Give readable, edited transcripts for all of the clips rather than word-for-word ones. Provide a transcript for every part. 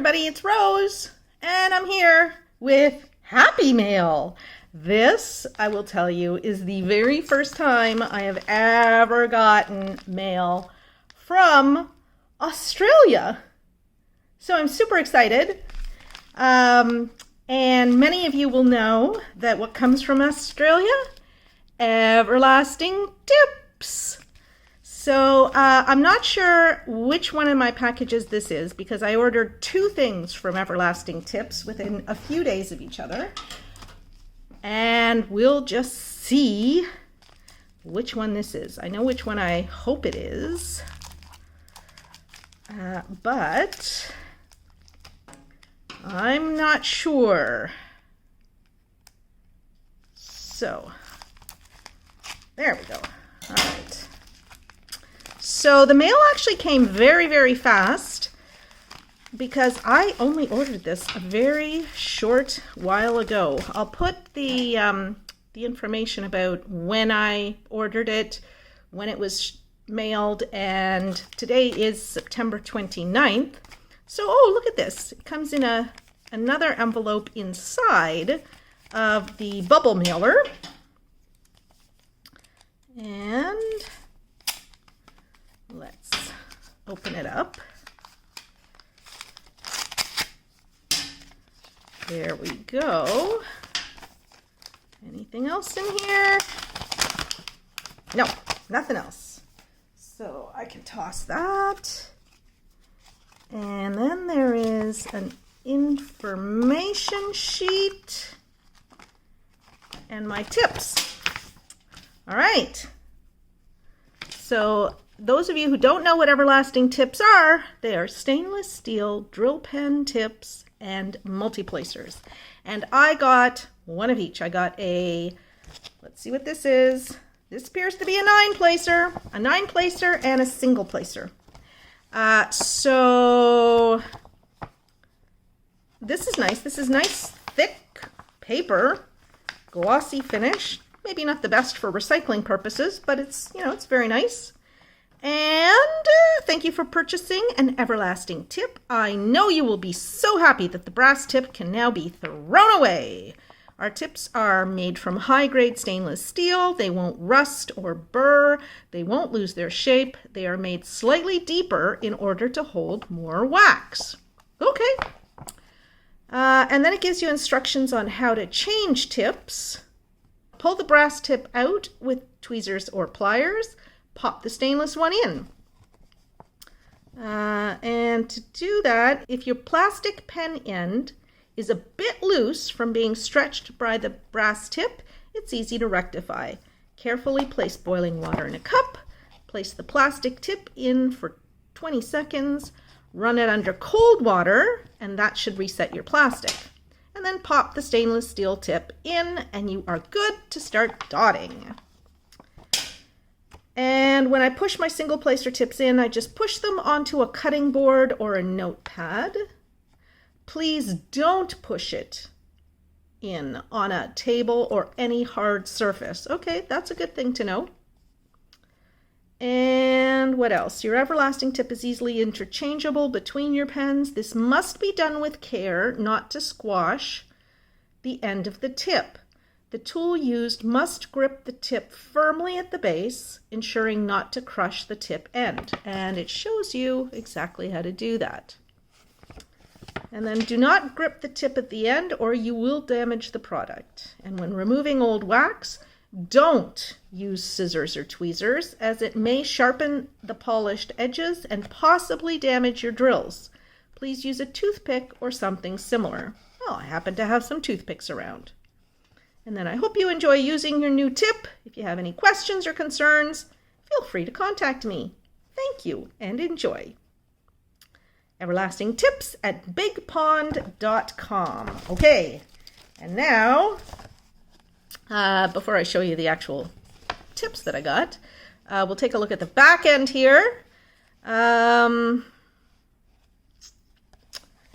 everybody, it's Rose, and I'm here with Happy Mail. This, I will tell you, is the very first time I have ever gotten mail from Australia. So I'm super excited. And many of you will know that what comes from Australia? Everlasting tips. So I'm not sure which one of my packages this is because I ordered two things from Everlasting Tips within a few days of each other. And we'll just see which one this is. I know which one I hope it is. But I'm not sure. So there we go. All right. So the mail actually came very, very fast because I only ordered this a very short while ago. I'll put the information about when I ordered it, when it was mailed, and today is September 29th. So, oh, look at this. It comes in another envelope inside of the bubble mailer. And let's open it up. There we go. Anything else in here? No, nothing else. So I can toss that. And then there is an information sheet and my tips. All right. So those of you who don't know what Everlasting Tips are, they are stainless steel drill pen tips and multi-placers. And I got one of each. I got let's see what this is. This appears to be a 9-placer, and a single placer. So this is nice. This is nice, thick paper, glossy finish. Maybe not the best for recycling purposes, but it's, it's very nice. And thank you for purchasing an Everlasting Tip. I know you will be so happy that the brass tip can now be thrown away. Our tips are made from high-grade stainless steel. They won't rust or burr. They won't lose their shape. They are made slightly deeper in order to hold more wax. Okay. And then it gives you instructions on how to change tips. Pull the brass tip out with tweezers or pliers. Pop the stainless one in. And to do that, if your plastic pen end is a bit loose from being stretched by the brass tip, it's easy to rectify. Carefully place boiling water in a cup. Place the plastic tip in for 20 seconds. Run it under cold water, and that should reset your plastic. And then pop the stainless steel tip in, and you are good to start dotting. And when I push my single placer tips in, I just push them onto a cutting board or a notepad. Please don't push it in on a table or any hard surface. Okay, that's a good thing to know. And what else? Your Everlasting Tip is easily interchangeable between your pens. This must be done with care, not to squash the end of the tip. The tool used must grip the tip firmly at the base, ensuring not to crush the tip end. And it shows you exactly how to do that. And then do not grip the tip at the end or you will damage the product. And when removing old wax, don't use scissors or tweezers as it may sharpen the polished edges and possibly damage your drills. Please use a toothpick or something similar. Well, I happen to have some toothpicks around. And then I hope you enjoy using your new tip. If you have any questions or concerns, feel free to contact me. Thank you and enjoy. Everlasting Tips at bigpond.com. Okay, and now, before I show you the actual tips that I got, we'll take a look at the back end here.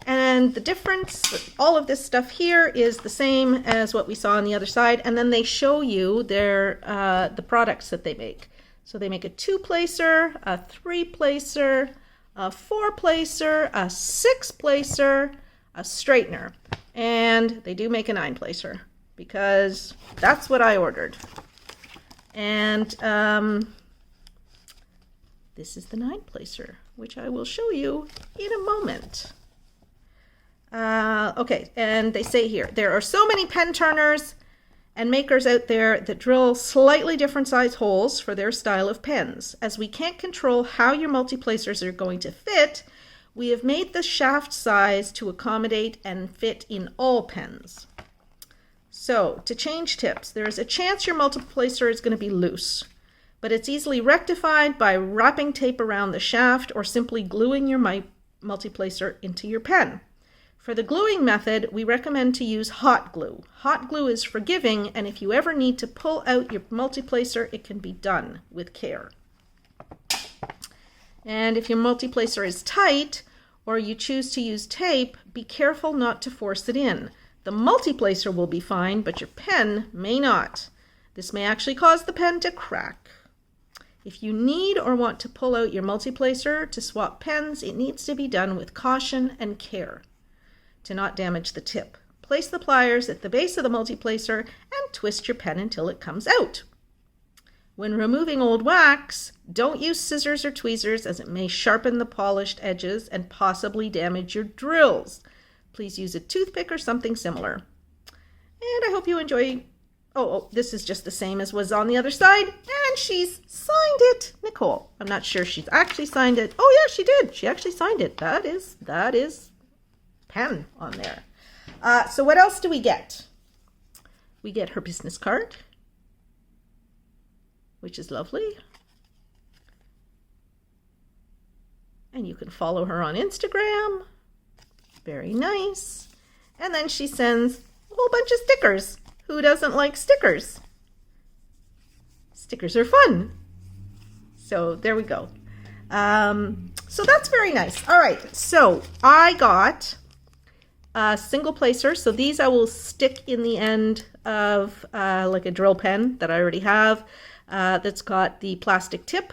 And the difference, all of this stuff here is the same as what we saw on the other side, and then they show you the products that they make. So they make a 2-placer, a 3-placer, a 4-placer, a 6-placer, a straightener. And they do make a 9-placer because that's what I ordered. And this is the 9-placer, which I will show you in a moment. Okay, and they say here, there are so many pen turners and makers out there that drill slightly different size holes for their style of pens. As we can't control how your multi-placers are going to fit, we have made the shaft size to accommodate and fit in all pens. So, to change tips, there is a chance your multi-placer is going to be loose, but it's easily rectified by wrapping tape around the shaft or simply gluing your multi-placer into your pen. For the gluing method, we recommend to use hot glue. Hot glue is forgiving, and if you ever need to pull out your multi-placer, it can be done with care. And if your multi-placer is tight, or you choose to use tape, be careful not to force it in. The multi-placer will be fine, but your pen may not. This may actually cause the pen to crack. If you need or want to pull out your multi-placer to swap pens, it needs to be done with caution and care to not damage the tip. Place the pliers at the base of the multi-placer and twist your pen until it comes out. When removing old wax, don't use scissors or tweezers as it may sharpen the polished edges and possibly damage your drills. Please use a toothpick or something similar. And I hope you enjoy. Oh, this is just the same as was on the other side, and she's signed it, Nicole. I'm not sure she's actually signed it. Oh yeah, she did. She actually signed it. That is pen on there. So what else do we get? We get her business card, which is lovely. And you can follow her on Instagram. Very nice. And then she sends a whole bunch of stickers. Who doesn't like stickers? Stickers are fun. So there we go. So that's very nice. All right, so I got a single placer. So these I will stick in the end of like a drill pen that I already have that's got the plastic tip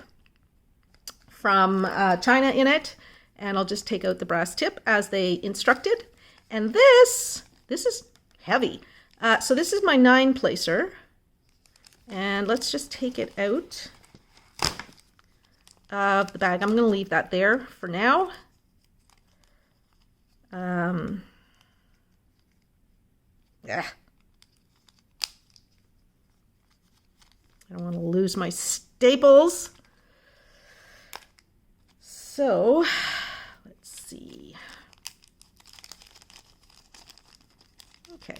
from China in it. And I'll just take out the brass tip as they instructed. And this is heavy. So this is my 9-placer. And let's just take it out of the bag. I'm going to leave that there for now. Yeah. I don't want to lose my staples. So, let's see. Okay.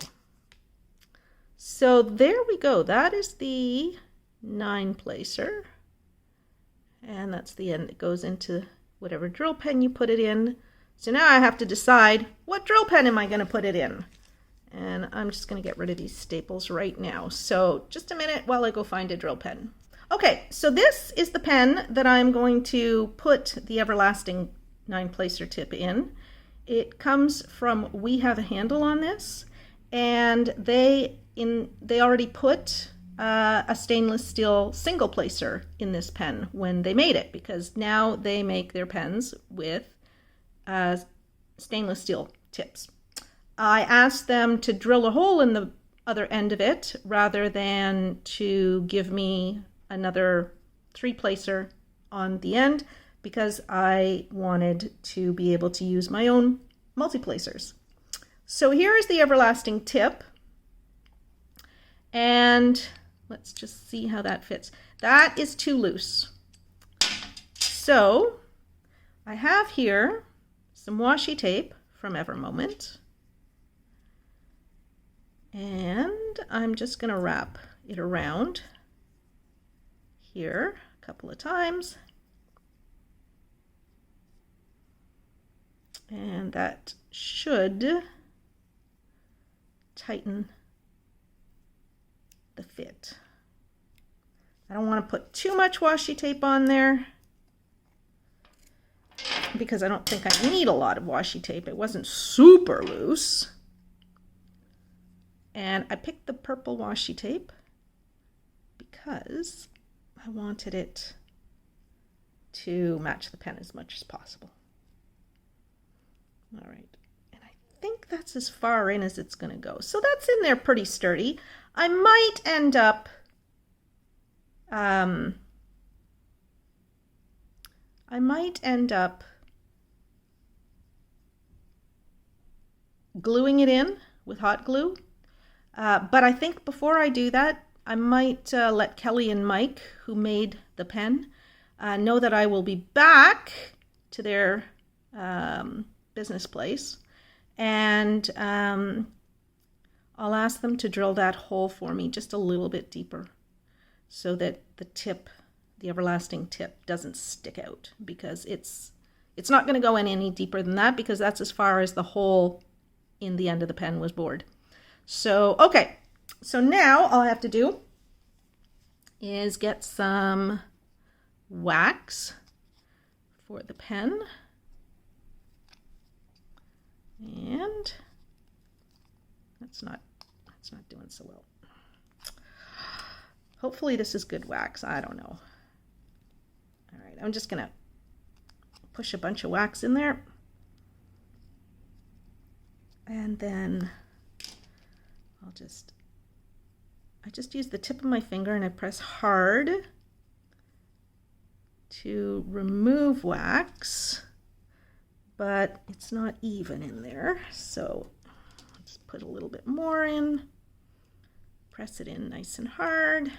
So there we go. That is the 9-placer. And that's the end that goes into whatever drill pen you put it in. So now I have to decide what drill pen am I going to put it in. And I'm just going to get rid of these staples right now. So just a minute while I go find a drill pen. Okay, so this is the pen that I'm going to put the everlasting 9-placer tip in. It comes from We Have a Handle on this, and they already put a stainless steel single placer in this pen when they made it, because now they make their pens with stainless steel tips. I asked them to drill a hole in the other end of it rather than to give me another 3-placer on the end, because I wanted to be able to use my own multi-placers. So here is the everlasting tip, and let's just see how that fits. That is too loose. So I have here some washi tape from Evermoment, and I'm just going to wrap it around here a couple of times, and that should tighten the fit. I don't want to put too much washi tape on there because I don't think I need a lot of washi tape. It wasn't super loose. And I picked the purple washi tape because I wanted it to match the pen as much as possible. All right, and I think that's as far in as it's going to go. So that's in there pretty sturdy. I might end up gluing it in with hot glue. But I think before I do that, I might let Kelly and Mike, who made the pen, know that I will be back to their business place. And I'll ask them to drill that hole for me just a little bit deeper so that the tip, the everlasting tip, doesn't stick out, because it's not going to go in any deeper than that, because that's as far as the hole in the end of the pen was bored. So, okay, so now all I have to do is get some wax for the pen. And that's not doing so well. Hopefully this is good wax. I don't know. All right, I'm just gonna push a bunch of wax in there. And then I just use the tip of my finger and I press hard to remove wax, but it's not even in there. So let's put a little bit more in, press it in nice and hard.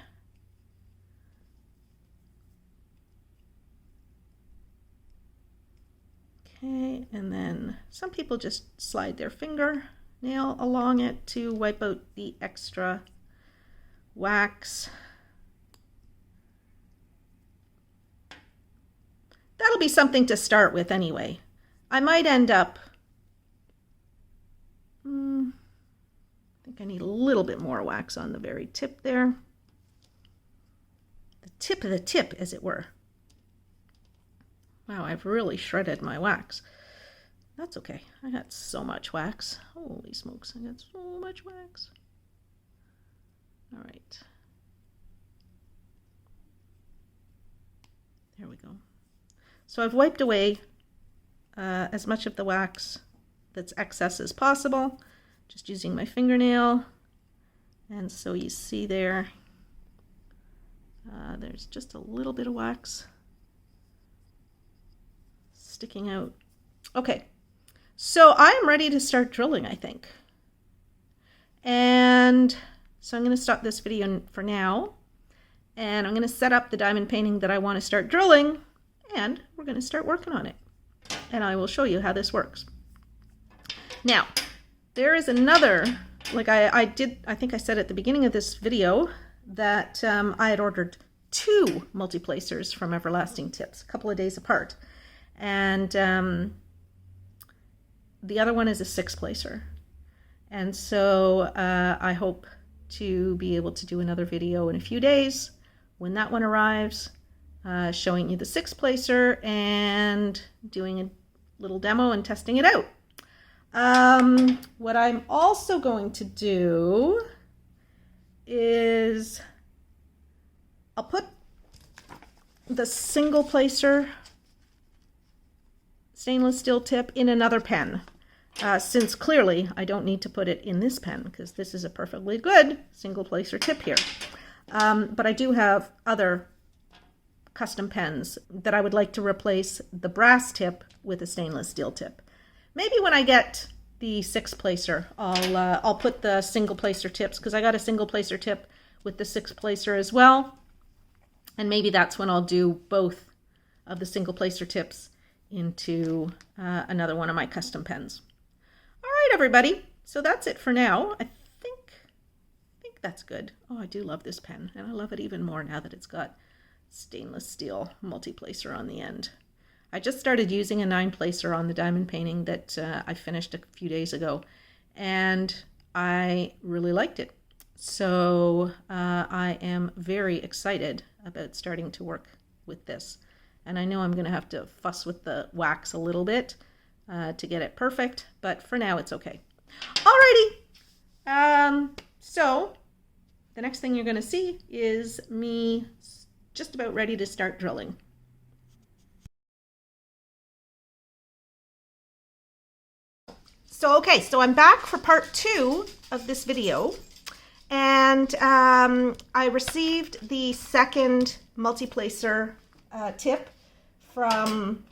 Okay, and then some people just slide their fingernail along it to wipe out the extra wax. That'll be something to start with anyway. I might end up, I think I need a little bit more wax on the very tip there. The tip of the tip, as it were. Wow, I've really shredded my wax. That's okay. I got so much wax. Holy smokes, I got so much wax. All right. There we go. So I've wiped away as much of the wax that's excess as possible, just using my fingernail. And so you see there, there's just a little bit of wax sticking out. Okay, so I am ready to start drilling, I think. And so I'm going to stop this video for now, and I'm going to set up the diamond painting that I want to start drilling, and we're going to start working on it. And I will show you how this works. Now, there is another, like I think I said at the beginning of this video that I had ordered 2 multi-placers from Everlasting Tips, a couple of days apart. And the other one is a 6-placer. And so I hope to be able to do another video in a few days when that one arrives, showing you the 6-placer and doing a little demo and testing it out. What I'm also going to do is I'll put the single placer stainless steel tip in another pen, since clearly I don't need to put it in this pen because this is a perfectly good single placer tip here. But I do have other custom pens that I would like to replace the brass tip with a stainless steel tip. Maybe when I get the 6-placer, I'll put the single placer tips, because I got a single placer tip with the 6-placer as well. And maybe that's when I'll do both of the single placer tips into another one of my custom pens. All right, everybody. So that's it for now. I think that's good. Oh, I do love this pen, and I love it even more now that it's got stainless steel multi-placer on the end. I just started using a 9-placer on the diamond painting that I finished a few days ago, and I really liked it. So I am very excited about starting to work with this. And I know I'm going to have to fuss with the wax a little bit to get it perfect, but for now it's okay. Alrighty, so the next thing you're going to see is me just about ready to start drilling. So I'm back for part 2 of this video, and I received the second multi-placer tip from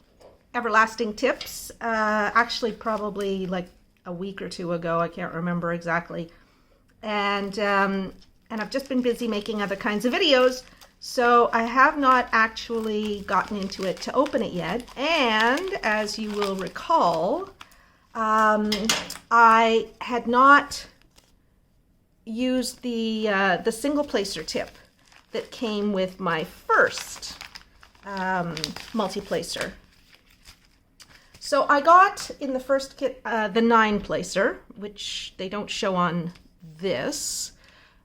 Everlasting Tips, actually probably like a week or 2 ago, I can't remember exactly, and I've just been busy making other kinds of videos, so I have not actually gotten into it to open it yet. And as you will recall, I had not used the single placer tip that came with my first multi-placer. So I got in the first kit the 9 placer, which they don't show on this.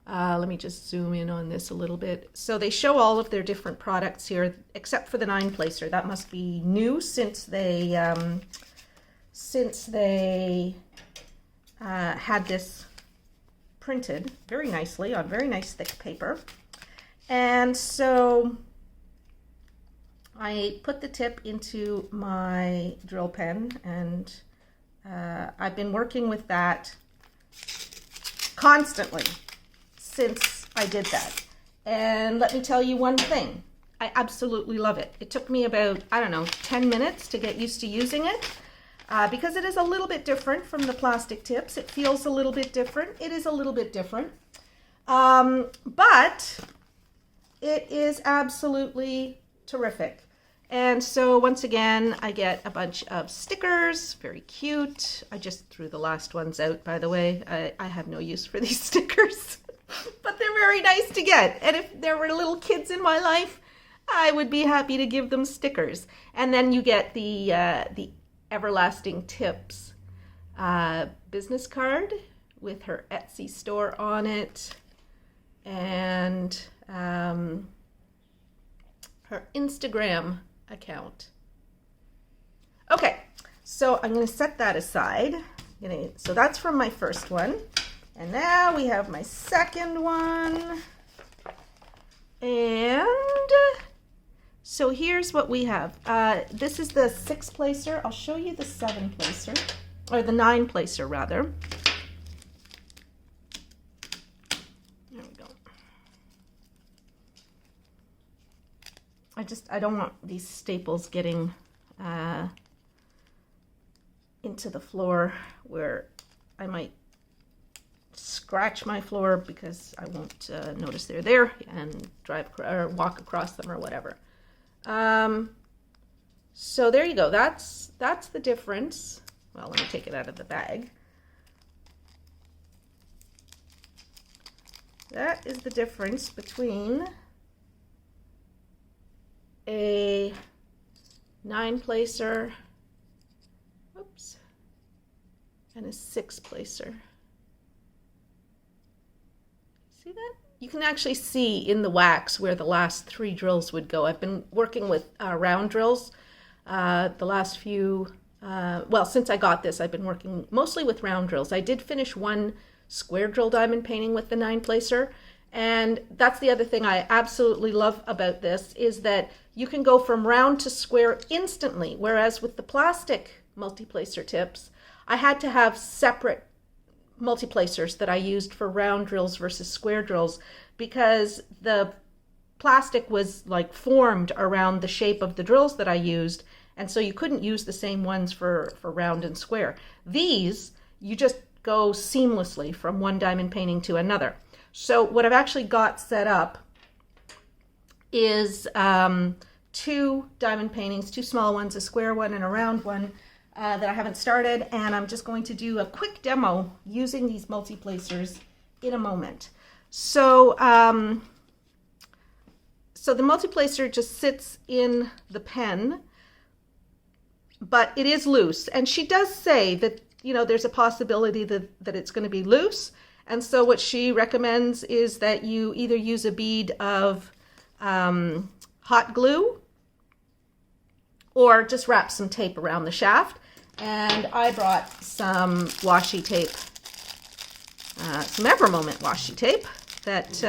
Let me just zoom in on this a little bit. So they show all of their different products here, except for the 9 placer. That must be new since they had this printed very nicely on very nice thick paper. And so I put the tip into my drill pen, and I've been working with that constantly since I did that. And let me tell you one thing, I absolutely love it. It took me about, I don't know, 10 minutes to get used to using it. Because it is a little bit different from the plastic tips. It feels a little bit different. It is a little bit different. But it is absolutely terrific. And so once again, I get a bunch of stickers, very cute. I just threw the last ones out, by the way. I have no use for these stickers, but they're very nice to get. And if there were little kids in my life, I would be happy to give them stickers. And then you get the Everlasting Tips business card with her Etsy store on it, and her Instagram account. Okay, so I'm going to set that aside. So that's from my first one, and now we have my second one, and so here's what we have. This is the 6 placer. I'll show you the 7 placer, or the 9 placer rather. There we go. I don't want these staples getting into the floor where I might scratch my floor, because I won't notice they're there and or walk across them or whatever. So there you go. That's the difference. Well, let me take it out of the bag. That is the difference between a 9 placer, oops, and a 6 placer. See that? You can actually see in the wax where the last 3 drills would go. I've been working with round drills the last few, well, since I got this, I've been working mostly with round drills. I did finish one square drill diamond painting with the 9 placer, and that's the other thing I absolutely love about this, is that you can go from round to square instantly, whereas with the plastic multi-placer tips, I had to have separate multi-placers that I used for round drills versus square drills, because the plastic was like formed around the shape of the drills that I used, and so you couldn't use the same ones for round and square. These, you just go seamlessly from one diamond painting to another. So what I've actually got set up is 2 diamond paintings, 2 small ones, a square one and a round one, that I haven't started, and I'm just going to do a quick demo using these multi-placers in a moment. So, so the multi-placer just sits in the pen, but it is loose, and she does say that, you know, there's a possibility that it's going to be loose, and so what she recommends is that you either use a bead of hot glue or just wrap some tape around the shaft. And I brought some washi tape, some Ever Moment washi tape that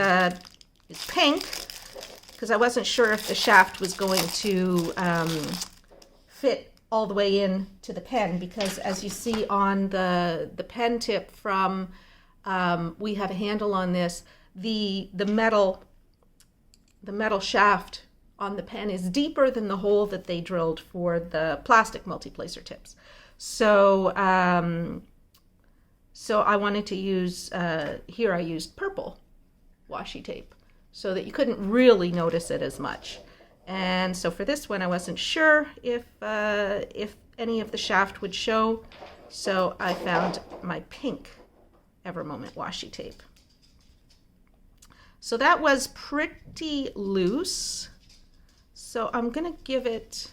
is pink, because I wasn't sure if the shaft was going to fit all the way in to the pen, because as you see on the pen tip from We Have a Handle on This, the metal shaft on the pen is deeper than the hole that they drilled for the plastic multi-placer tips. So so I wanted to use, here I used purple washi tape so that you couldn't really notice it as much. And so for this one, I wasn't sure if any of the shaft would show, so I found my pink Ever Moment washi tape. So that was pretty loose. So I'm gonna give it,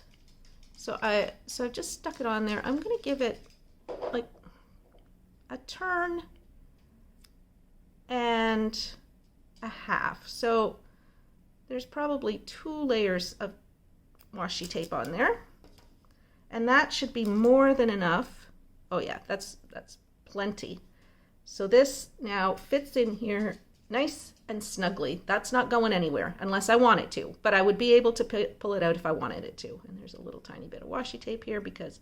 so I just stuck it on there. I'm gonna give it like a turn and a half. So there's probably 2 layers of washi tape on there, and that should be more than enough. Oh yeah, that's plenty. So this now fits in here nice and snugly. That's not going anywhere unless I want it to, but I would be able to pull it out if I wanted it to. And there's a little tiny bit of washi tape here because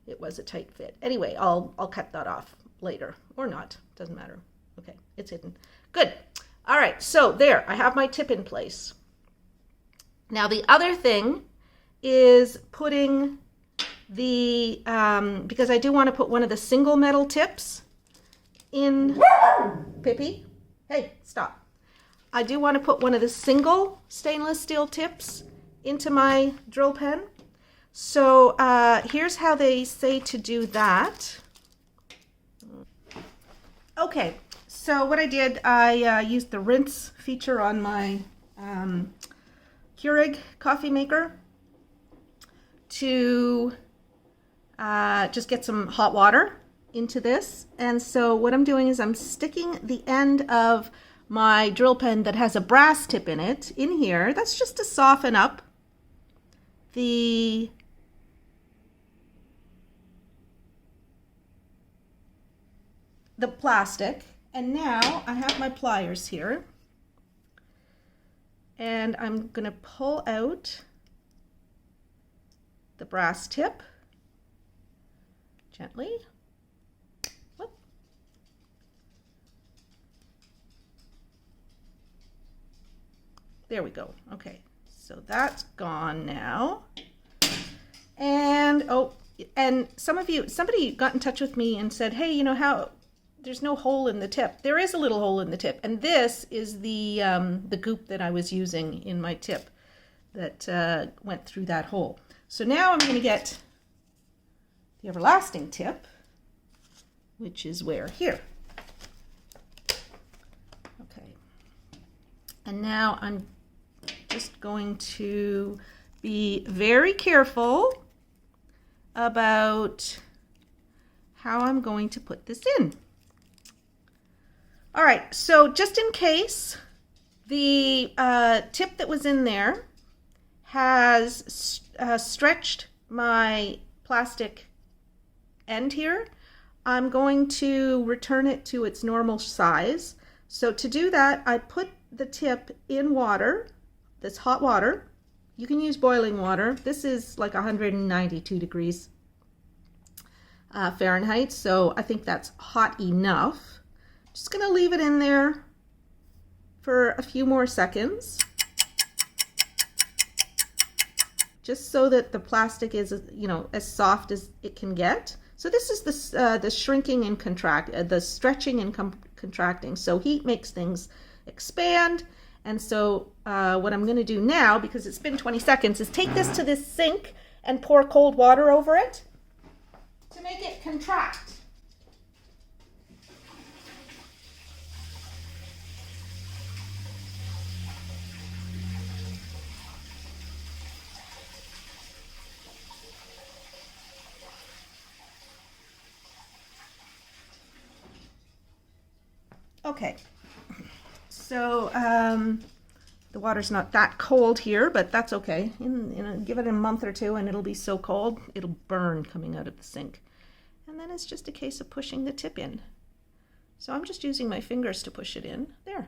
it was a tight fit. Anyway, I'll cut that off later, or not, doesn't matter. Okay, it's hidden. Good. All right, so there, I have my tip in place. Now the other thing is putting the, because I do want to put one of the single metal tips in, Pippi, hey, stop. I do want to put one of the single stainless steel tips into my drill pen. So here's how they say to do that. Okay, so what I did, I used the rinse feature on my Keurig coffee maker to just get some hot water into this. And so what I'm doing is I'm sticking the end of my drill pen that has a brass tip in it in here. That's just to soften up the plastic. And now I have my pliers here, and I'm going to pull out the brass tip gently. Whoop. There we go. Okay, so that's gone now. And oh, and somebody got in touch with me and said, hey, you know how there's no hole in the tip. There is a little hole in the tip, and this is the goop that I was using in my tip that went through that hole. So now I'm going to get the everlasting tip, which is where? Here. Okay. And now I'm just going to be very careful about how I'm going to put this in. All right, so just in case the tip that was in there has stretched my plastic end here, I'm going to return it to its normal size. So to do that, I put the tip in water, this hot water. You can use boiling water. This is like 192 degrees Fahrenheit, so I think that's hot enough. Just going to leave it in there for a few more seconds, just so that the plastic is, you know, as soft as it can get. So this is the shrinking and the stretching and contracting. So heat makes things expand. And so what I'm going to do now, because it's been 20 seconds, is take this to this sink and pour cold water over it to make it contract. Okay, so the water's not that cold here, but that's okay. Give it a month or two and it'll be so cold, it'll burn coming out of the sink. And then it's just a case of pushing the tip in. So I'm just using my fingers to push it in. There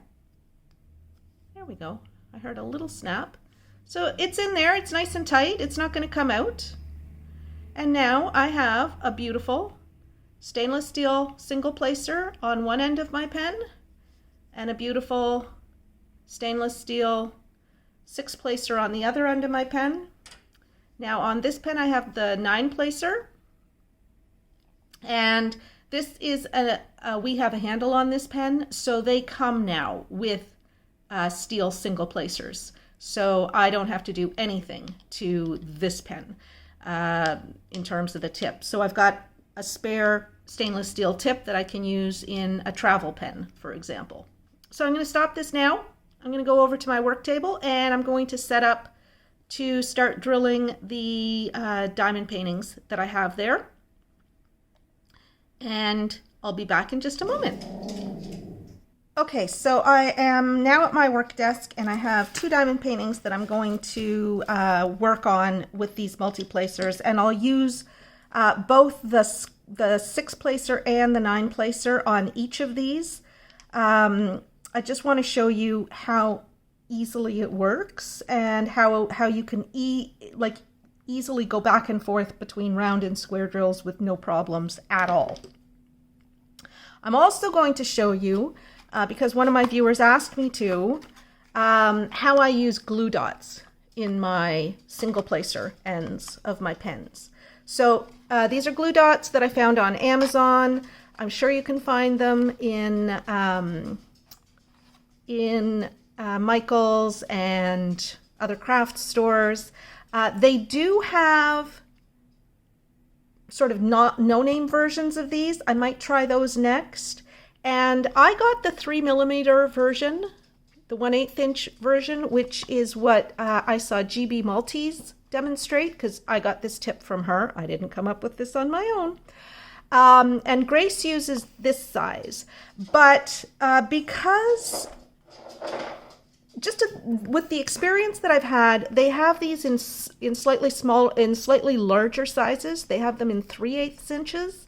we go. I heard a little snap. So it's in there, it's nice and tight, it's not going to come out. And now I have a beautiful stainless steel single placer on one end of my pen and a beautiful stainless steel six placer on the other end of my pen. Now on this pen I have the 9 placer, and this is we have a handle on this pen, so they come now with steel single placers. So I don't have to do anything to this pen in terms of the tip. So I've got a spare stainless steel tip that I can use in a travel pen, for example. So I'm going to stop this now. I'm going to go over to my work table and I'm going to set up to start drilling the diamond paintings that I have there. And I'll be back in just a moment. Okay, so I am now at my work desk and I have 2 diamond paintings that I'm going to work on with these multi-placers, and I'll use both the 6 placer and the 9 placer on each of these. I just want to show you how easily it works and how you can easily go back and forth between round and square drills with no problems at all. I'm also going to show you, because one of my viewers asked me to, how I use glue dots in my single placer ends of my pens. So these are glue dots that I found on Amazon. I'm sure you can find them in Michael's and other craft stores. They do have sort of no-name versions of these. I might try those next. And I got the 3mm version, the 1/8 inch version, which is what I saw GB Maltese demonstrate, because I got this tip from her. I didn't come up with this on my own. And Grace uses this size. But because with the experience that I've had, they have these in slightly larger sizes. They have them in 3/8 inches.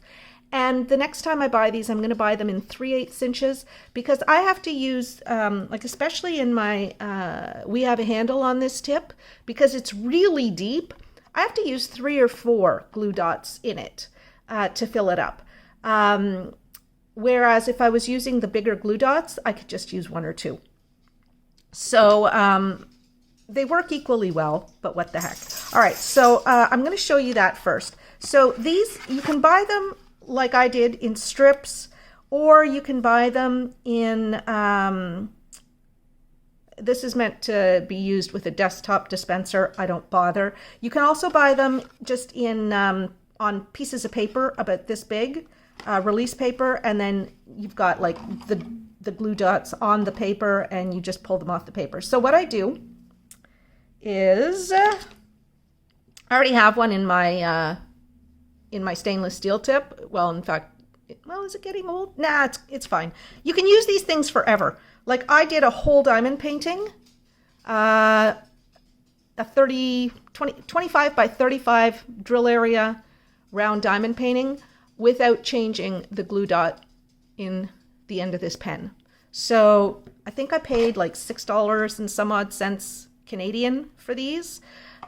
And the next time I buy these, I'm going to buy them in 3/8 inches, because I have to use, especially in my, we have a handle on this tip, because it's really deep. I have to use 3 or 4 glue dots in it to fill it up. Whereas if I was using the bigger glue dots, I could just use 1 or 2. So they work equally well, but what the heck. All right, so I'm going to show you that first. So these, you can buy them like I did in strips, or you can buy them in, this is meant to be used with a desktop dispenser. I don't bother. You can also buy them just in on pieces of paper about this big, release paper, and then you've got like the glue dots on the paper and you just pull them off the paper. So what I do is, I already have one in my stainless steel tip. Well, in fact, is it getting old? Nah, it's fine. You can use these things forever. Like I did a whole diamond painting, a 25 by 35 drill area round diamond painting without changing the glue dot in the end of this pen. So I think I paid like $6 and some odd cents Canadian for these.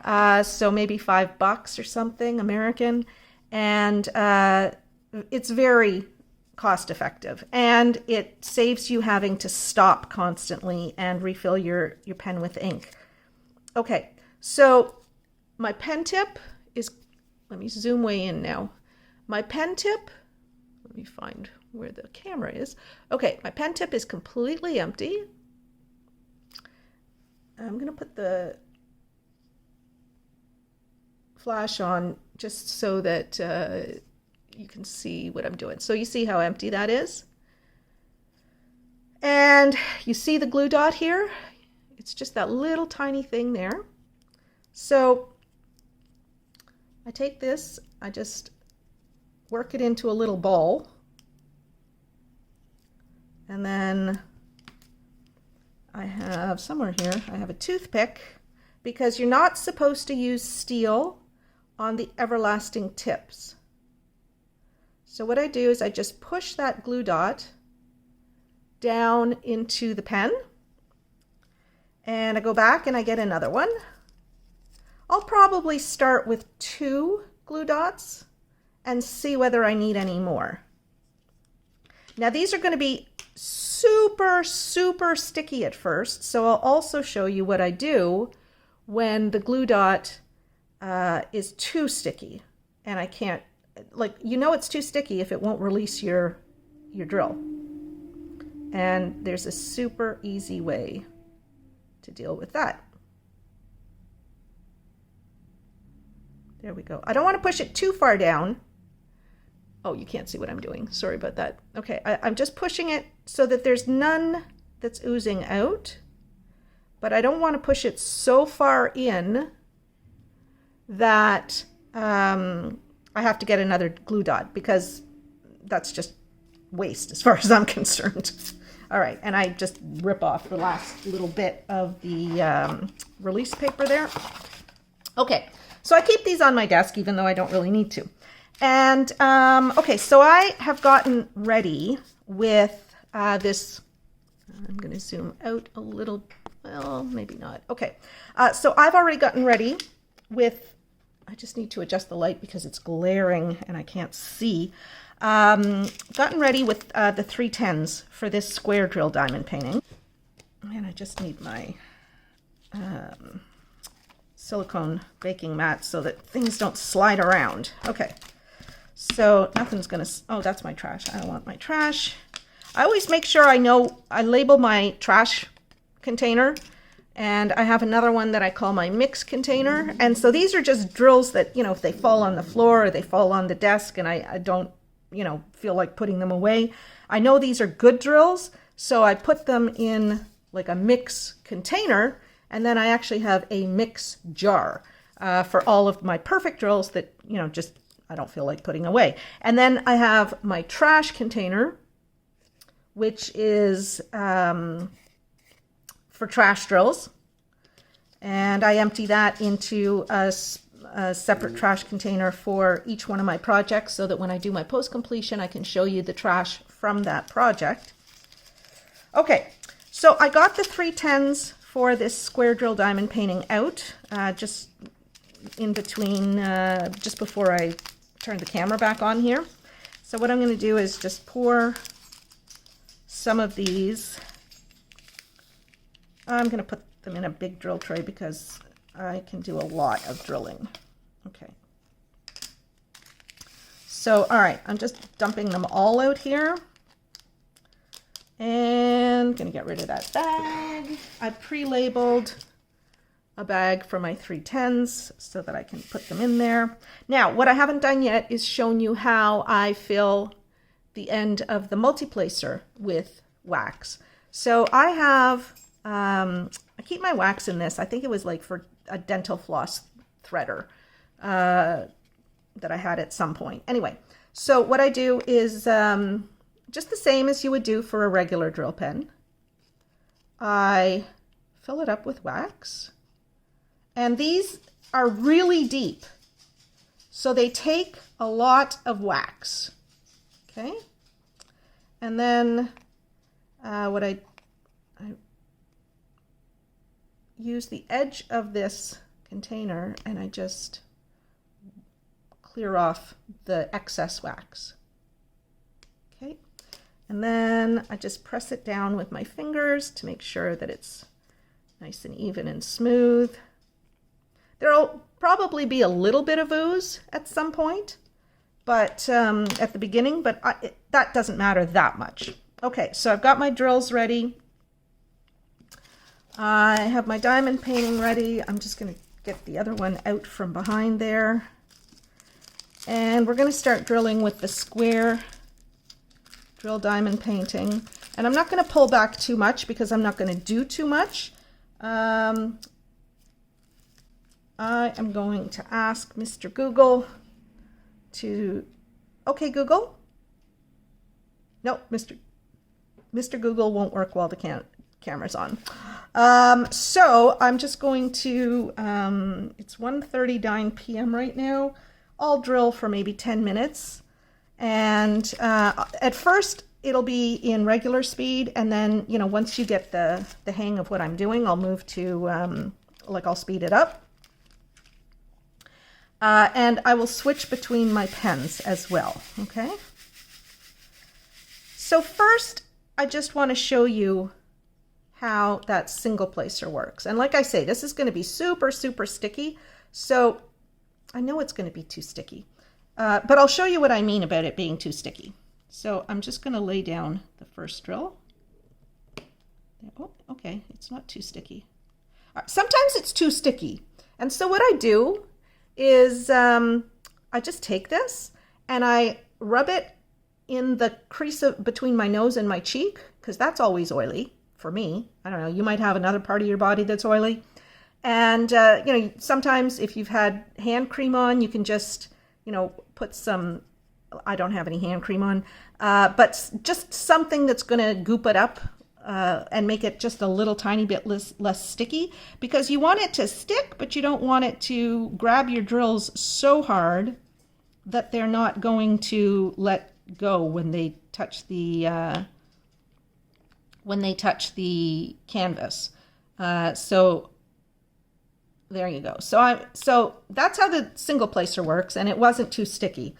So maybe $5 or something American. And it's very cost effective, and it saves you having to stop constantly and refill your pen with ink. Okay, so my pen tip is, let me zoom way in now. My pen tip, let me find where the camera is. Okay, my pen tip is completely empty. I'm going to put the flash on just so that you can see what I'm doing. So you see how empty that is? And you see the glue dot here? It's just that little tiny thing there. So I take this, I just work it into a little ball, and then I have somewhere here, I have a toothpick, because you're not supposed to use steel on the everlasting tips. So what I do is I just push that glue dot down into the pen, and I go back and I get another one. I'll probably start with 2 glue dots and see whether I need any more. Now these are going to be super, super sticky at first, so I'll also show you what I do when the glue dot is too sticky and I can't, like, you know it's too sticky if it won't release your drill. And there's a super easy way to deal with that. There we go. I don't want to push it too far down. Oh, you can't see what I'm doing. Sorry about that. Okay, I'm just pushing it so that there's none that's oozing out, but I don't want to push it so far in that I have to get another glue dot, because that's just waste as far as I'm concerned. All right, and I just rip off the last little bit of the release paper there. Okay, so I keep these on my desk even though I don't really need to. And okay, so I have gotten ready with this. I'm going to zoom out a little. Well, maybe not. Okay, so I've already gotten ready with, I just need to adjust the light because it's glaring and I can't see. Gotten ready with the 310s for this square drill diamond painting. And I just need my silicone baking mat so that things don't slide around. Okay. So nothing's gonna, oh, that's my trash. I don't want my trash. I always make sure I label my trash container, and I have another one that I call my mix container. And so these are just drills that, you know, if they fall on the floor or they fall on the desk and I don't, you know, feel like putting them away, I know these are good drills, so I put them in like a mix container, and then I actually have a mix jar for all of my perfect drills that, you know, just I don't feel like putting away. And then I have my trash container, which is for trash drills. And I empty that into a separate trash container for each one of my projects so that when I do my post-completion, I can show you the trash from that project. Okay, so I got the 310s for this square drill diamond painting out, just in between, just before I turn the camera back on here. So what I'm going to do is just pour some of these. I'm going to put them in a big drill tray because I can do a lot of drilling. Okay. So, all right, I'm just dumping them all out here. And going to get rid of that bag. I pre-labeled a bag for my 310s so that I can put them in there. Now, what I haven't done yet is shown you how I fill the end of the multiplacer with wax. So I have, I keep my wax in this. I think it was like for a dental floss threader that I had at some point. Anyway, so what I do is just the same as you would do for a regular drill pen. I fill it up with wax. And these are really deep, so they take a lot of wax, okay? And then I use the edge of this container and I just clear off the excess wax, okay? And then I just press it down with my fingers to make sure that it's nice and even and smooth. There'll probably be a little bit of ooze at some point, but at the beginning, but that doesn't matter that much. Okay, so I've got my drills ready. I have my diamond painting ready. I'm just going to get the other one out from behind there. And we're going to start drilling with the square drill diamond painting. And I'm not going to pull back too much because I'm not going to do too much. I am going to ask Mr. Google to, okay, Google? No, Mr. Google won't work while the camera's on. So I'm just going to, it's 1:39 p.m. right now. I'll drill for maybe 10 minutes. And at first it'll be in regular speed. And then, you know, once you get the hang of what I'm doing, I'll move to, I'll speed it up. And I will switch between my pens as well, okay? So first, I just want to show you how that single placer works. And like I say, this is going to be super, super sticky. So I know it's going to be too sticky, but I'll show you what I mean about it being too sticky. So I'm just going to lay down the first drill. Oh, okay, it's not too sticky. Sometimes it's too sticky. And so what I do is I just take this and I rub it in the crease between my nose and my cheek, because that's always oily for me. I don't know, you might have another part of your body that's oily. And, you know, sometimes if you've had hand cream on, you can just, you know, put some, I don't have any hand cream on, but just something that's going to goop it up and make it just a little tiny bit less sticky, because you want it to stick, but you don't want it to grab your drills so hard that they're not going to let go when they touch the canvas. So there you go. So that's how the single placer works, and it wasn't too sticky,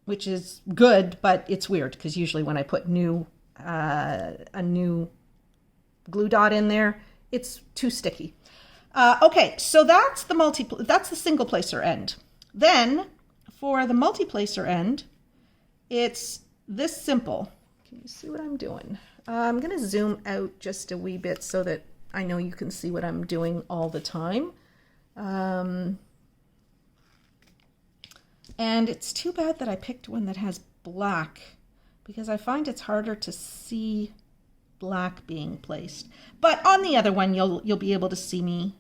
which is good, but it's weird because usually when I put a new glue dot in there, it's too sticky. Okay, so that's the single placer end. Then for the multi-placer end, it's this simple. Can you see what I'm doing? I'm going to zoom out just a wee bit so that I know you can see what I'm doing all the time. And it's too bad that I picked one that has black, because I find it's harder to see black being placed. But on the other one, you'll be able to see me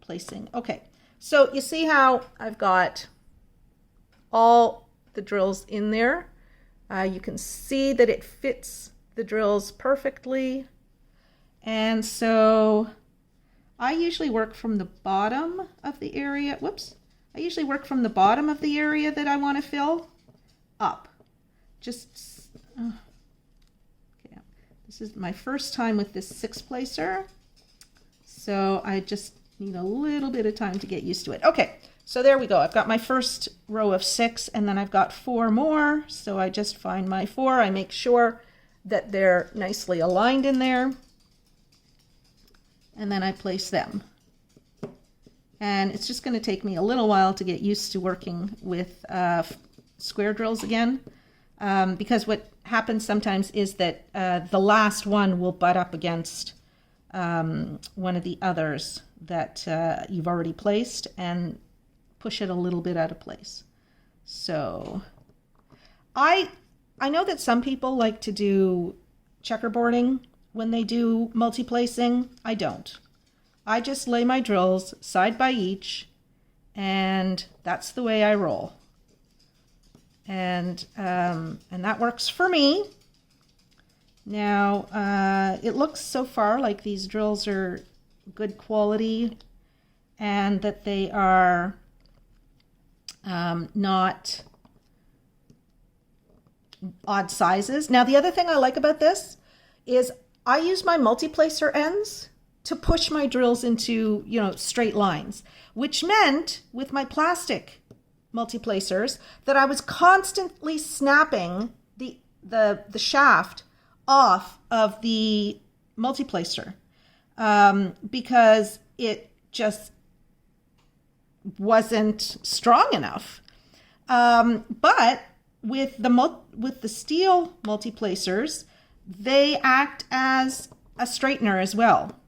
placing. Okay, so you see how I've got all the drills in there. You can see that it fits the drills perfectly. And so I usually work from the bottom of the area. Whoops. I usually work from the bottom of the area that I want to fill up. Just, okay. This is my first time with this 6-placer. So I just need a little bit of time to get used to it. Okay. So there we go. I've got my first row of 6, and then I've got 4 more. So I just find my 4. I make sure that they're nicely aligned in there. And then I place them. And it's just going to take me a little while to get used to working with square drills again. Because what happens sometimes is that the last one will butt up against one of the others that you've already placed and push it a little bit out of place. So I know that some people like to do checkerboarding when they do multi-placing. I don't. I just lay my drills side by each, and that's the way I roll. And that works for me. Now, it looks so far like these drills are good quality and that they are not odd sizes. Now, the other thing I like about this is I use my multi-placer ends to push my drills into, you know, straight lines, which meant with my plastic multi-placers that I was constantly snapping the shaft off of the multi-placer because it just wasn't strong enough. But with the steel multi-placers, they act as a straightener as well.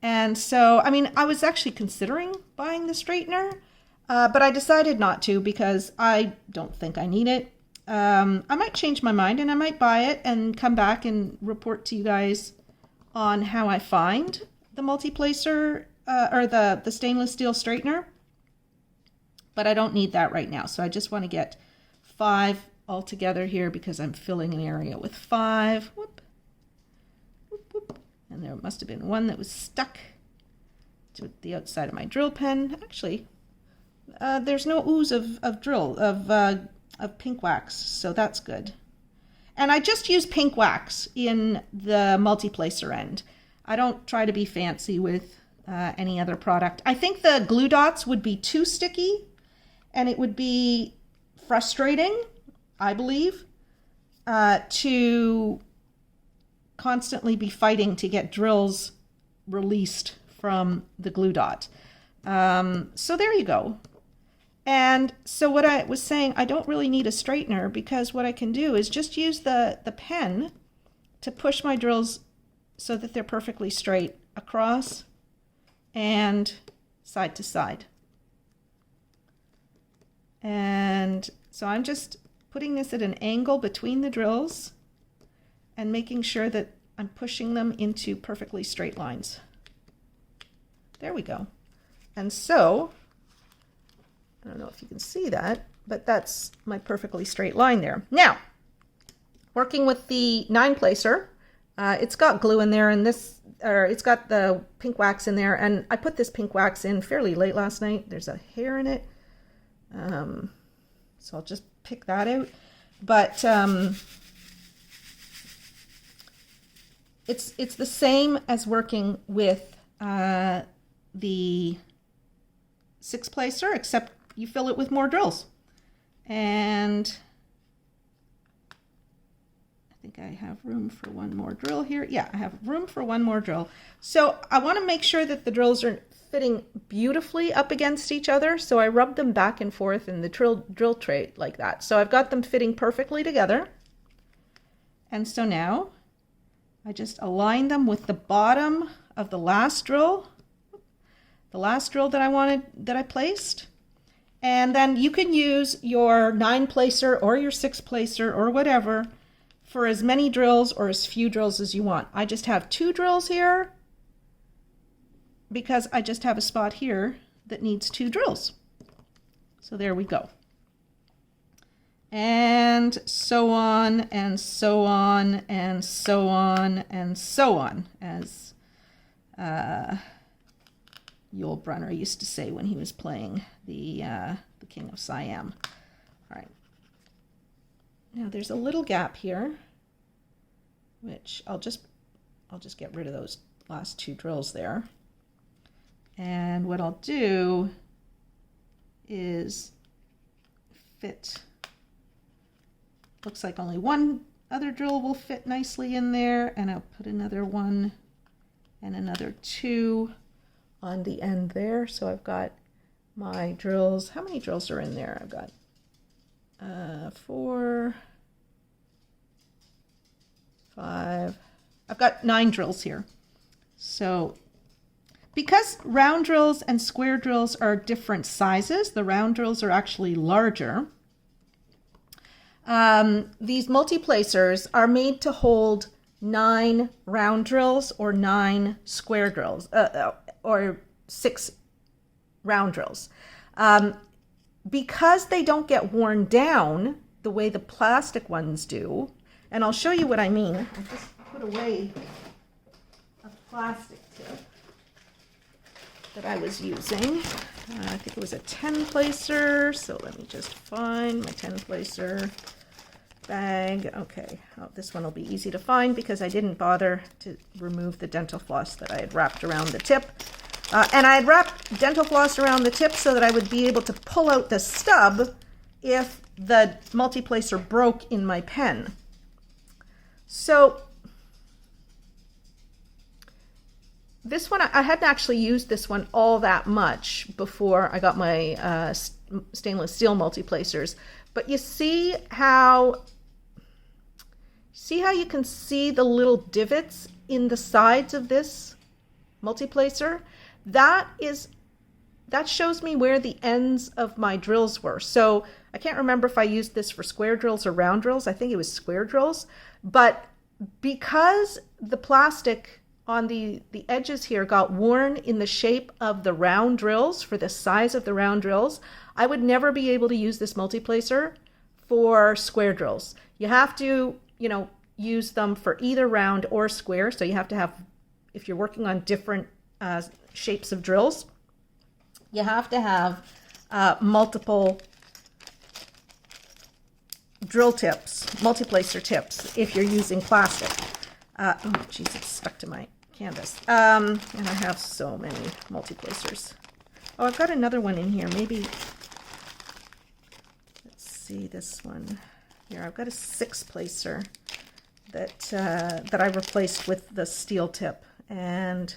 And so, I mean, I was actually considering buying the straightener, but I decided not to because I don't think I need it. I might change my mind and I might buy it and come back and report to you guys on how I find the multi-placer or the stainless steel straightener. But I don't need that right now. So I just want to get 5 all together here because I'm filling an area with 5. Whoop. Whoop, whoop. And there must have been one that was stuck to the outside of my drill pen. Actually, there's no ooze of pink wax, so that's good. And I just use pink wax in the multi-placer end. I don't try to be fancy with any other product. I think the glue dots would be too sticky and it would be frustrating, I believe, to constantly be fighting to get drills released from the glue dot. So there you go. And so what I was saying, I don't really need a straightener because what I can do is just use the pen to push my drills so that they're perfectly straight across and side to side. And so I'm just putting this at an angle between the drills and making sure that I'm pushing them into perfectly straight lines. There we go. And so, I don't know if you can see that, but that's my perfectly straight line there. Now, working with the 9-placer, it's got glue in there, and it's got the pink wax in there, and I put this pink wax in fairly late last night. There's a hair in it, so I'll just pick that out. But it's the same as working with the 6-placer, except you fill it with more drills. And I think I have room for one more drill here. Yeah, I have room for one more drill. So I want to make sure that the drills are fitting beautifully up against each other. So I rub them back and forth in the drill tray like that. So I've got them fitting perfectly together. And so now I just align them with the bottom of the last drill that I placed. And then you can use your 9-placer or your 6-placer or whatever for as many drills or as few drills as you want. I just have 2 drills here because I just have a spot here that needs 2 drills. So there we go. And so on and so on and so on and so on, as Yul Brynner used to say when he was playing the King of Siam. All right. Now there's a little gap here, which I'll just get rid of those last 2 drills there. And what I'll do is fit. Looks like only one other drill will fit nicely in there, and I'll put another one and another 2 on the end there. So I've got my drills. How many drills are in there? I've got 4, 5. I've got 9 drills here. So because round drills and square drills are different sizes, the round drills are actually larger. These multi-placers are made to hold 9 round drills or 9 square drills, or 6 round drills. Because they don't get worn down the way the plastic ones do, and I'll show you what I mean. I just put away a plastic tip that I was using. I think it was a 10-placer, so let me just find my 10-placer bag. Okay, this one will be easy to find because I didn't bother to remove the dental floss that I had wrapped around the tip. And I had wrapped dental floss around the tip so that I would be able to pull out the stub if the multi-placer broke in my pen. So this one, I hadn't actually used this one all that much before I got my stainless steel multi-placers. But you see how you can see the little divots in the sides of this multi-placer? That shows me where the ends of my drills were. So I can't remember if I used this for square drills or round drills. I think it was square drills. But because the plastic on the edges here got worn in the shape of the round drills, for the size of the round drills, I would never be able to use this multi-placer for square drills. You have to, use them for either round or square. So you have to have, if you're working on different shapes of drills, you have to have multiple drill tips, multi-placer tips, if you're using plastic. Oh, geez, it's stuck to my canvas. And I have so many multi-placers. Oh, I've got another one in here. Maybe, let's see this one. Here, I've got a 6-placer that I replaced with the steel tip. And,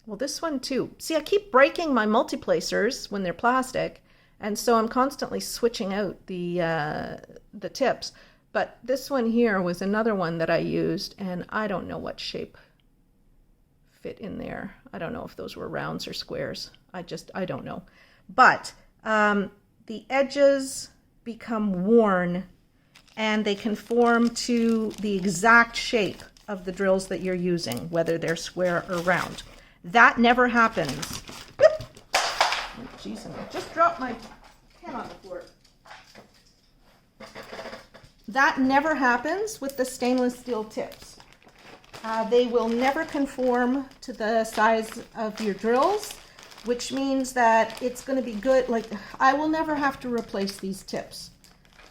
well, this one too. See, I keep breaking my multi-placers when they're plastic, and so I'm constantly switching out the tips. But this one here was another one that I used, and I don't know what shape fit in there. I don't know if those were rounds or squares. I don't know. But the edges become worn, and they conform to the exact shape of the drills that you're using, whether they're square or round. That never happens. Oh, geez, I just dropped my pen on the floor. That never happens with the stainless steel tips. They will never conform to the size of your drills, which means that it's going to be good. Like, I will never have to replace these tips.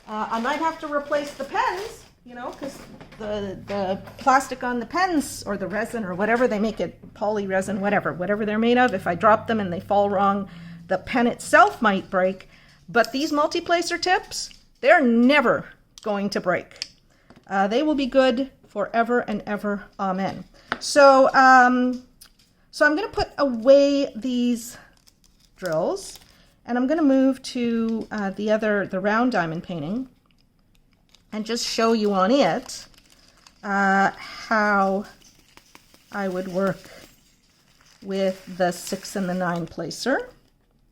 I might have to replace the pens, you know, because the plastic on the pens, or the resin, or whatever they make it, poly resin, whatever they're made of, if I drop them and they fall wrong, the pen itself might break. But these multi-placer tips, they're never going to break. They will be good forever and ever. Amen. So, so I'm going to put away these drills, and I'm going to move to the round diamond painting, and just show you on it how I would work with the 6 and the 9 placer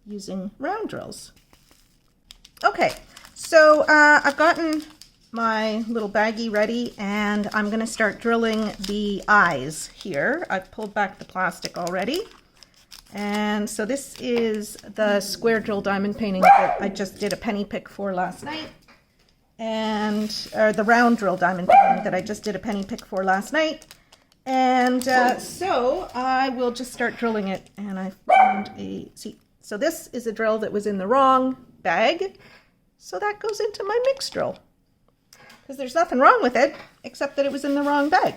using round drills. Okay, so I've gotten my little baggie ready, and I'm going to start drilling the eyes here. I've pulled back the plastic already. And so this is the square drill diamond painting that I just did a penny pick for last night. And the round drill diamond painting that I just did a penny pick for last night. And so I will just start drilling it. And I found so this is a drill that was in the wrong bag. So that goes into my mixed drill, because there's nothing wrong with it except that it was in the wrong bag.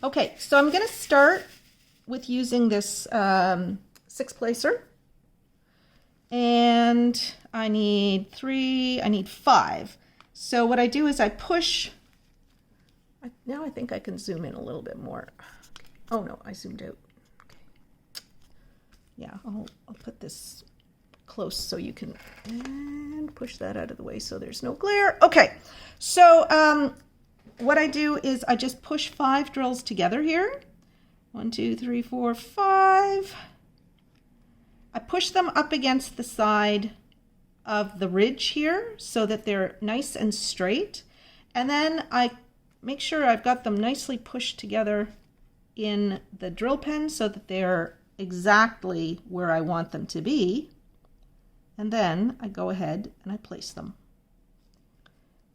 Okay, so I'm going to start with using this 6-placer, and I need 5. So what I do is I push. Now I think I can zoom in a little bit more. Oh no, I zoomed out. Okay. Yeah, I'll put this close so you can, and push that out of the way so there's no glare. Okay, so what I do is I just push 5 drills together here. 1, 2, 3, 4, 5. I push them up against the side of the ridge here so that they're nice and straight, and then I make sure I've got them nicely pushed together in the drill pen so that they're exactly where I want them to be. And then I go ahead and I place them.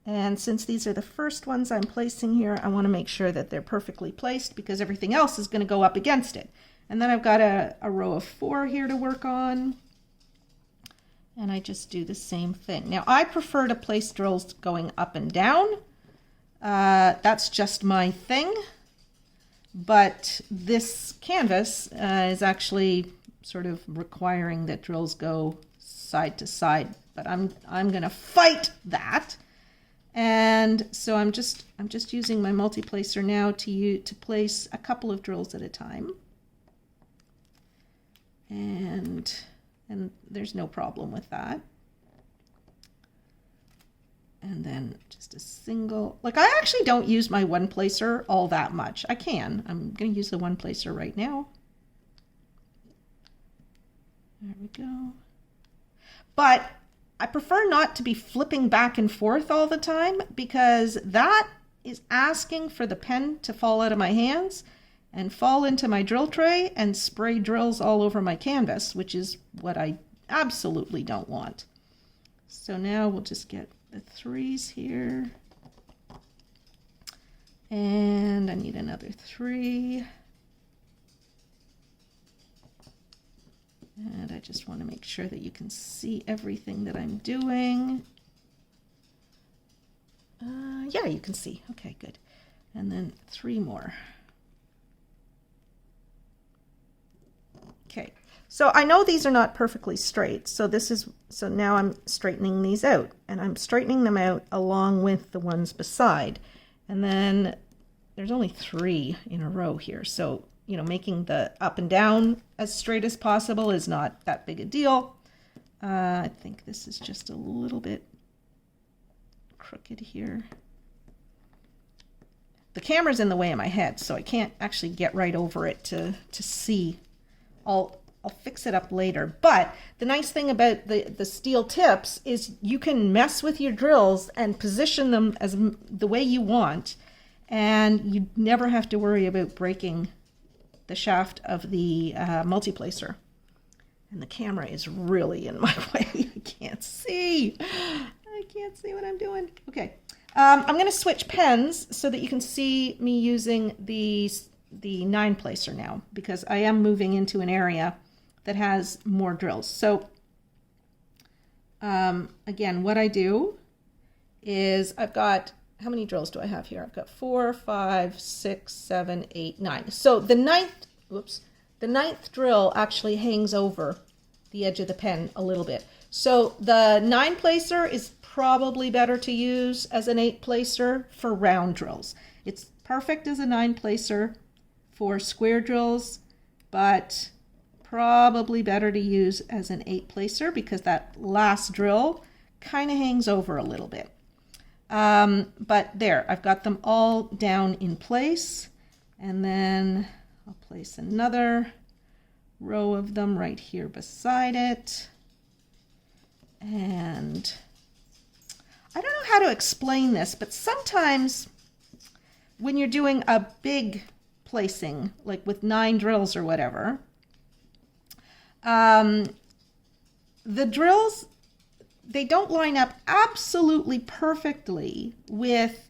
And since these are the first ones I'm placing here, I want to make sure that they're perfectly placed, because everything else is going to go up against it. And then I've got a row of 4 here to work on. And I just do the same thing. Now I prefer to place drills going up and down. That's just my thing. But this canvas is actually sort of requiring that drills go side to side, but I'm going to fight that. And so I'm just using my multi-placer now to place a couple of drills at a time. And there's no problem with that. And then just a single, like, I actually don't use my 1-placer all that much. I can. I'm going to use the 1-placer right now. There we go. But I prefer not to be flipping back and forth all the time, because that is asking for the pen to fall out of my hands and fall into my drill tray and spray drills all over my canvas, which is what I absolutely don't want. So now we'll just get the 3s here. And I need another 3. And I just want to make sure that you can see everything that I'm doing. Yeah, you can see. Okay, good. And then 3 more. Okay, so I know these are not perfectly straight, so now I'm straightening these out, and I'm straightening them out along with the ones beside. And then there's only 3 in a row here, so making the up and down as straight as possible is not that big a deal. I think this is just a little bit crooked here. The camera's in the way of my head, so I can't actually get right over it to see. I'll fix it up later. But the nice thing about the steel tips is you can mess with your drills and position them as the way you want, and you never have to worry about breaking the shaft of the multiplacer. And the camera is really in my way. I can't see. I can't see what I'm doing. Okay. I'm going to switch pens so that you can see me using the 9-placer now, because I am moving into an area that has more drills. So again, what I do is I've got, how many drills do I have here? I've got 4, 5, 6, 7, 8, 9. So the ninth drill actually hangs over the edge of the pen a little bit. So the 9-placer is probably better to use as an 8-placer for round drills. It's perfect as a 9-placer for square drills, but probably better to use as an 8-placer because that last drill kind of hangs over a little bit. But there, I've got them all down in place, and then I'll place another row of them right here beside it. And I don't know how to explain this, but sometimes when you're doing a big placing, like with 9 drills or whatever, the drills, they don't line up absolutely perfectly with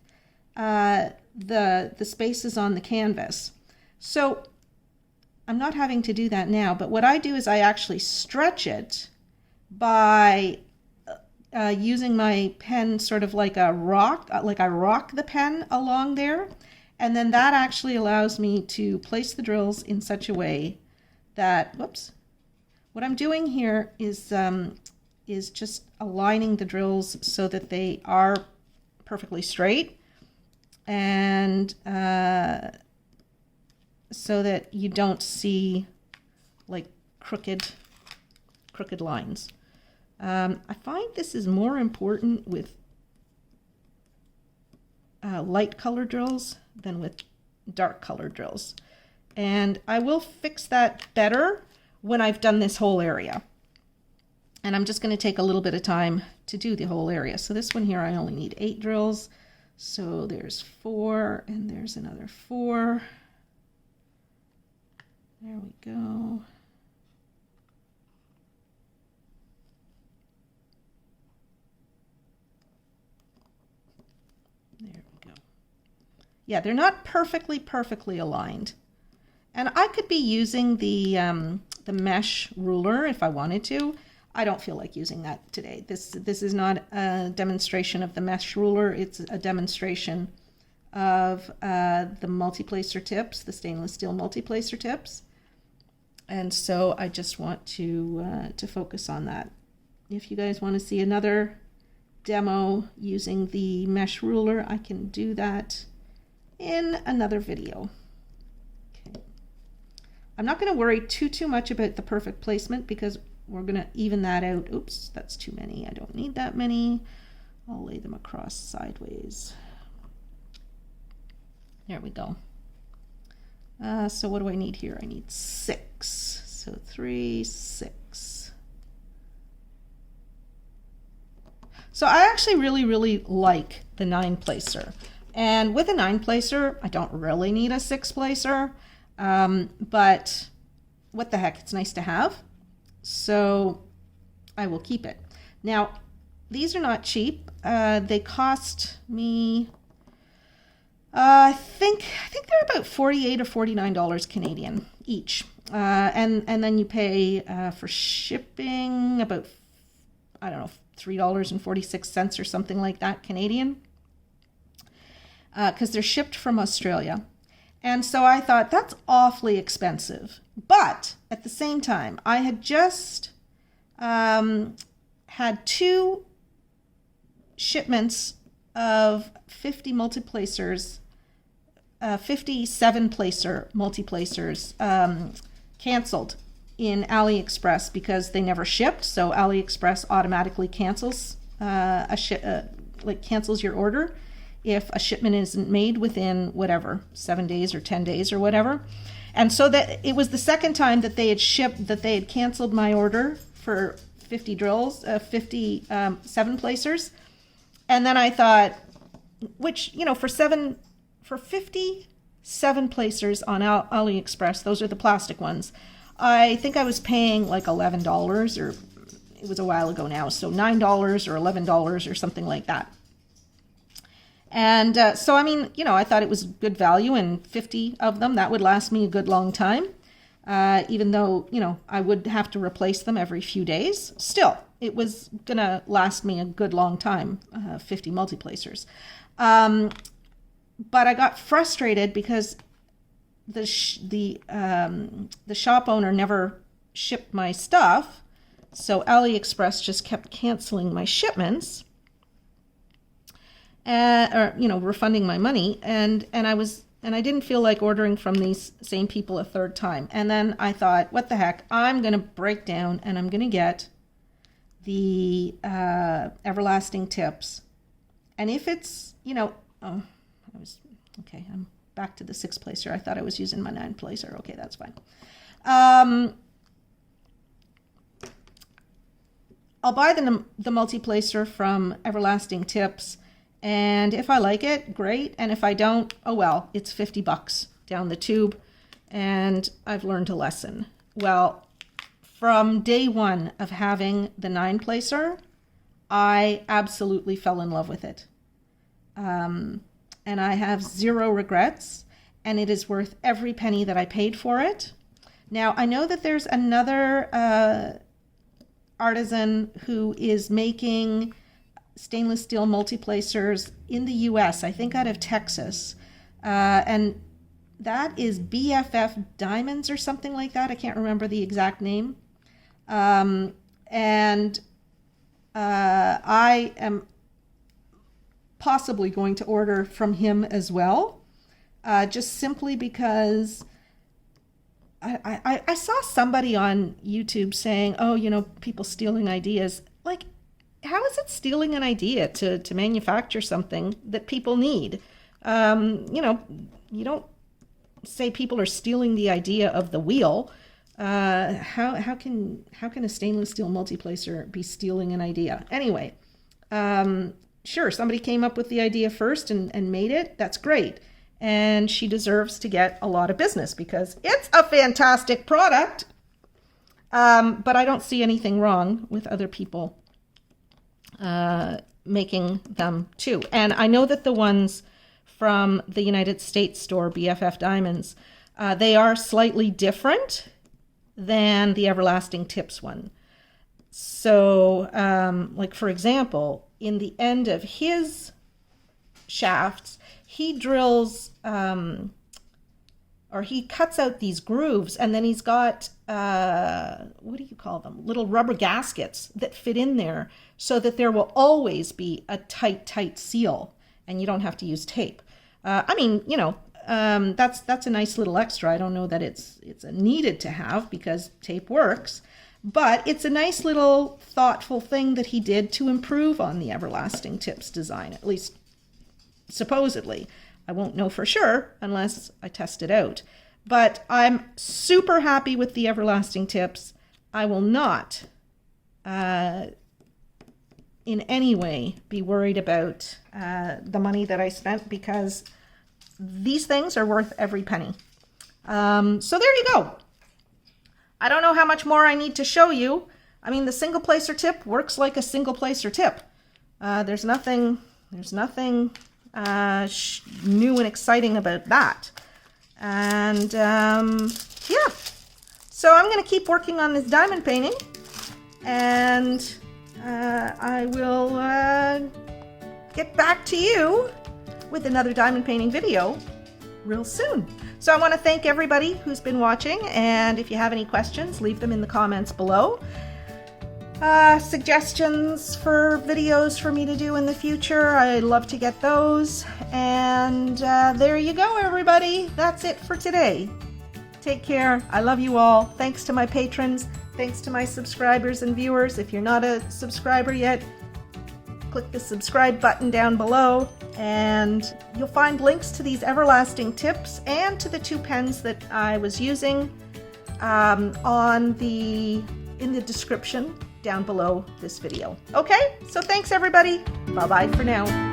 the spaces on the canvas. So I'm not having to do that now, but what I do is I actually stretch it by using my pen sort of like a rock, like I rock the pen along there, and then that actually allows me to place the drills in such a way that, whoops, what I'm doing here is just aligning the drills so that they are perfectly straight, and so that you don't see like crooked lines. I find this is more important with light color drills than with dark color drills. And I will fix that better when I've done this whole area. And I'm just going to take a little bit of time to do the whole area. So this one here, I only need 8 drills. So there's 4, and there's another 4. There we go. There we go. Yeah, they're not perfectly aligned. And I could be using the mesh ruler if I wanted to. I don't feel like using that today. This is not a demonstration of the mesh ruler. It's a demonstration of the multiplacer tips, the stainless steel multiplacer tips. And so I just want to focus on that. If you guys want to see another demo using the mesh ruler, I can do that in another video. Okay. I'm not going to worry too much about the perfect placement because we're going to even that out. Oops, that's too many. I don't need that many. I'll lay them across sideways. There we go. So what do I need here? I need 6. So 3, 6. So I actually really like the 9-placer. And with a 9-placer, I don't really need a 6-placer. But what the heck, it's nice to have. So I will keep it. Now, these are not cheap. They cost me, I think they're about $48 or $49 Canadian each. And then you pay for shipping about, I don't know, $3.46 or something like that Canadian. Because they're shipped from Australia. And so I thought, that's awfully expensive. But at the same time, I had just had 2 shipments of 50 multiplacers, 57 placer multiplacers canceled in AliExpress because they never shipped. So AliExpress automatically cancels cancels your order if a shipment isn't made within whatever 7 days or 10 days or whatever. And so that it was the second time that they had canceled my order for 50 drills, 57 placers. And then I thought, which, for 57 placers on AliExpress, those are the plastic ones, I think I was paying like $11, or it was a while ago now, so $9 or $11 or something like that. And so, I thought it was good value, and 50 of them, that would last me a good long time. Even though, I would have to replace them every few days. Still, it was going to last me a good long time, 50 multiplacers. But I got frustrated because the shop owner never shipped my stuff. So AliExpress just kept canceling my shipments. Refunding my money, and I didn't feel like ordering from these same people a third time. And then I thought, what the heck, I'm going to break down and I'm going to get the everlasting tips. And if it's, I'm back to the 6 placer. I thought I was using my 9 placer. Okay, that's fine. I'll buy the multi-placer from Everlasting Tips. And if I like it, great. And if I don't, oh well, it's $50 down the tube. And I've learned a lesson. Well, from day one of having the 9 placer, I absolutely fell in love with it. And I have 0 regrets. And it is worth every penny that I paid for it. Now, I know that there's another artisan who is making stainless steel multiplacers in the US, I think out of Texas. And that is BFF Diamonds or something like that. I can't remember the exact name. I am possibly going to order from him as well, just simply because I saw somebody on YouTube saying, people stealing ideas. Like, how is it stealing an idea to manufacture something that people need? You don't say people are stealing the idea of the wheel. How can a stainless steel multiplacer be stealing an idea? Anyway, sure, somebody came up with the idea first and made it. That's great. And she deserves to get a lot of business because it's a fantastic product. But I don't see anything wrong with other people making them too. And I know that the ones from the United States store, BFF Diamonds, they are slightly different than the Everlasting Tips one. So, like for example, in the end of his shafts, he drills, or he cuts out these grooves, and then he's got, what do you call them? Little rubber gaskets that fit in there so that there will always be a tight seal, and you don't have to use tape. That's a nice little extra. I don't know that it's needed to have because tape works, but it's a nice little thoughtful thing that he did to improve on the Everlasting Tips design, at least supposedly. I won't know for sure unless I test it out. But I'm super happy with the Everlasting Tips. I will not in any way be worried about the money that I spent because these things are worth every penny. So there you go. I don't know how much more I need to show you. I mean, the single placer tip works like a single placer tip. There's nothing new and exciting about that. And yeah, so I'm going to keep working on this diamond painting, and I will get back to you with another diamond painting video real soon. So I want to thank everybody who's been watching, and if you have any questions, leave them in the comments below. Suggestions for videos for me to do in the future, I'd love to get those. And there you go, everybody. That's it for today. Take care. I love you all. Thanks to my patrons. Thanks to my subscribers and viewers. If you're not a subscriber yet, click the subscribe button down below, and you'll find links to these everlasting tips and to the 2 pens that I was using in the description down below this video. Okay, so thanks everybody. Bye-bye for now.